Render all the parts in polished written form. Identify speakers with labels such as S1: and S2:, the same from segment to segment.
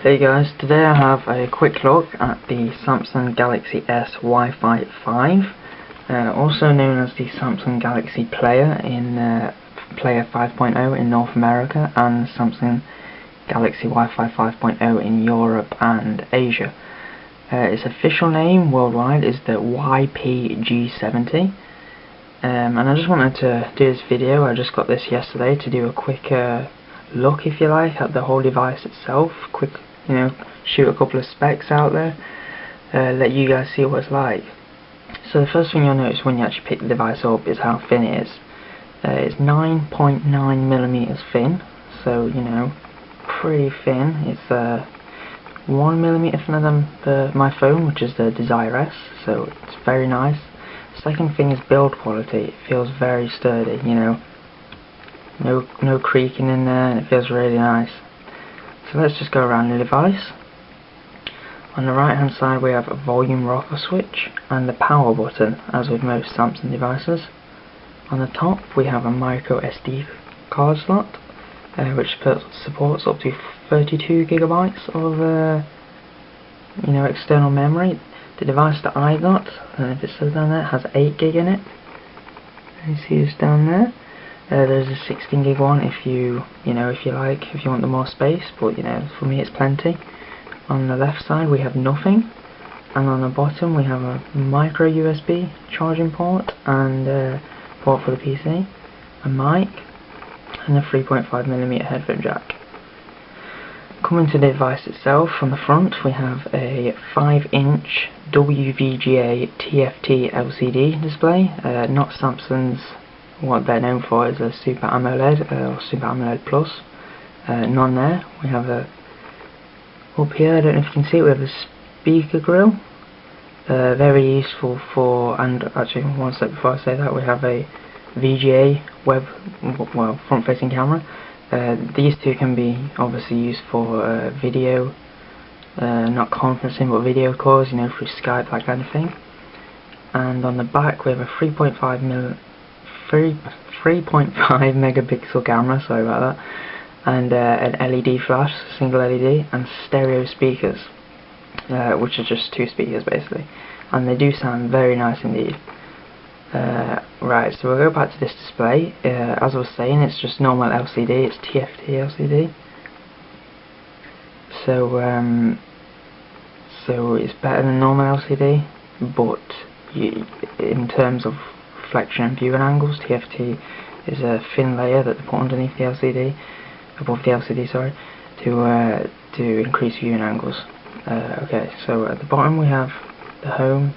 S1: Hey guys, today I have a quick look at the Samsung Galaxy S Wi-Fi 5, also known as the Samsung Galaxy Player in Player 5.0 in North America, and Samsung Galaxy Wi-Fi 5.0 in Europe and Asia. Its official name worldwide is the YPG70, and I just wanted to do this video. I just got this yesterday to do a quick look, if you like, at the whole device itself. Quick, shoot a couple of specs out there, let you guys see what it's like. So the first thing you'll notice when you actually pick the device up is how thin it is. It's 9.9mm thin, so pretty thin. It's 1mm thinner than my phone, which is the Desire S, so it's very nice. Second thing is build quality. It feels very sturdy, no creaking in there, and it feels really nice. So let's just go around the device. On the right hand side we have a volume rocker switch and the power button, as with most Samsung devices. On the top we have a micro SD card slot, which supports up to 32GB of external memory. The device that I got, I don't know if it says down there, has 8GB in it. You see this down there. There's a 16GB one if you want the more space, but for me it's plenty. On the left side we have nothing, and on the bottom we have a micro USB charging port and a port for the PC, a mic, and a 3.5mm headphone jack. Coming to the device itself, from the front we have a 5-inch WVGA TFT LCD display, not Samsung's. What they're known for is a Super AMOLED or Super AMOLED Plus. None there. We have up here, I don't know if you can see it, we have a speaker grill. Very useful for, and actually one step before I say that, we have a VGA front-facing camera. These two can be obviously used for video, not conferencing but video calls, through Skype, that kind of thing. And on the back we have a 3.5 megapixel camera, sorry about that, and an LED flash, single LED, and stereo speakers, which are just two speakers basically, and they do sound very nice indeed. Right, so we'll go back to this display. As I was saying, it's just normal LCD, it's TFT LCD, so it's better than normal LCD, but in terms of reflection and viewing angles, TFT is a thin layer that they put underneath the LCD, above the LCD, sorry, to increase viewing angles. Okay, so at the bottom we have the home,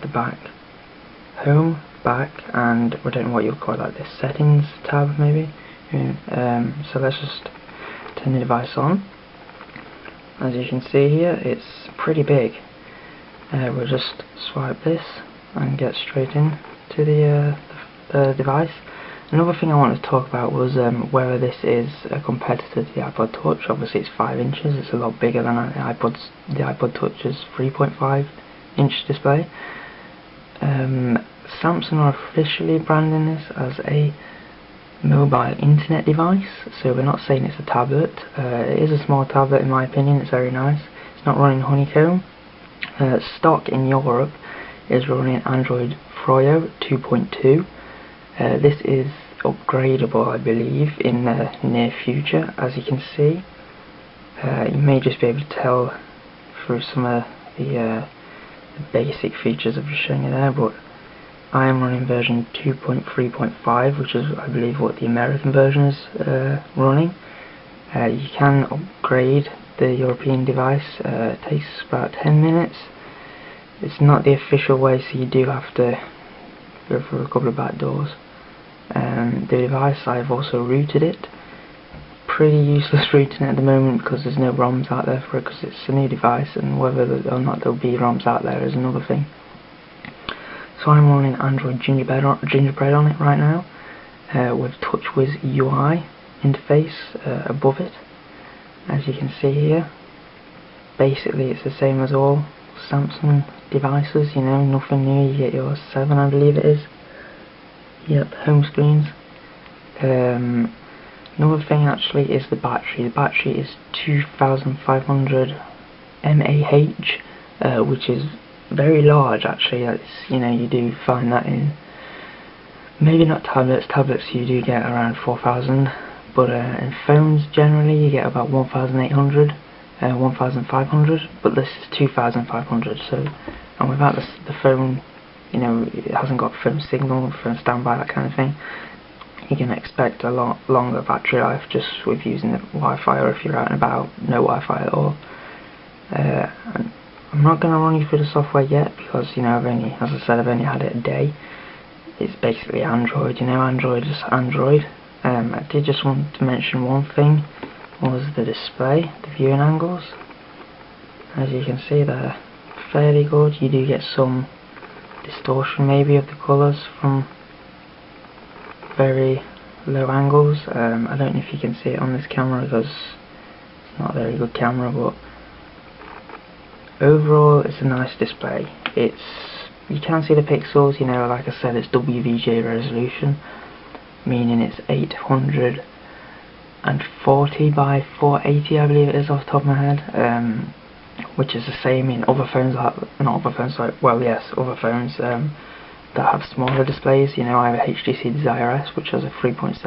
S1: back, and we don't know what you'll call that, this settings tab maybe. So let's just turn the device on. As you can see here, it's pretty big. We'll just swipe this and get straight in to the device. Another thing I wanted to talk about was whether this is a competitor to the iPod Touch. Obviously it's 5 inches, it's a lot bigger than the iPod Touch's 3.5-inch display. Samsung are officially branding this as a mobile internet device, so we're not saying it's a tablet. It is a small tablet in my opinion, it's very nice. It's not running Honeycomb. Stock in Europe is running Android Froyo 2.2. This is upgradable, I believe, in the near future. As you can see, you may just be able to tell through some of the basic features I've just shown you there, but I am running version 2.3.5, which is, I believe, what the American version is running. You can upgrade the European device. It takes about 10 minutes. It's not the official way, so you do have to go through a couple of back doors. The device, I've also rooted it. Pretty useless rooting it at the moment because there's no ROMs out there for it, because it's a new device, and whether or not there'll be ROMs out there is another thing. So I'm running Android Gingerbread on it right now, with TouchWiz UI interface above it. As you can see here, basically it's the same as all Samsung devices, nothing new. You get your 7, I believe it is. Yep, home screens. Another thing actually is the battery. The battery is 2,500 mAh, which is very large actually. That's, you do find that in maybe not tablets. Tablets you do get around 4,000, but in phones generally you get about 1,800, 1,500, but this is 2,500. So, and without the phone, it hasn't got phone signal, phone standby, that kind of thing. You can expect a lot longer battery life just with using the Wi-Fi, or if you're out and about, no Wi-Fi at all. I'm not going to run you through the software yet because as I said, I've only had it a day. It's basically Android. Android is Android. I did just want to mention one thing, was the display, the viewing angles. As you can see, they're fairly good. You do get some distortion maybe of the colours from very low angles. I don't know if you can see it on this camera because it's not a very good camera, but overall it's a nice display. You can see the pixels, like I said, it's WVGA resolution, meaning it's 840 by 480, I believe it is off the top of my head, which is the same in other phones, other phones that have smaller displays. I have a HTC Desire S, which has a 3.7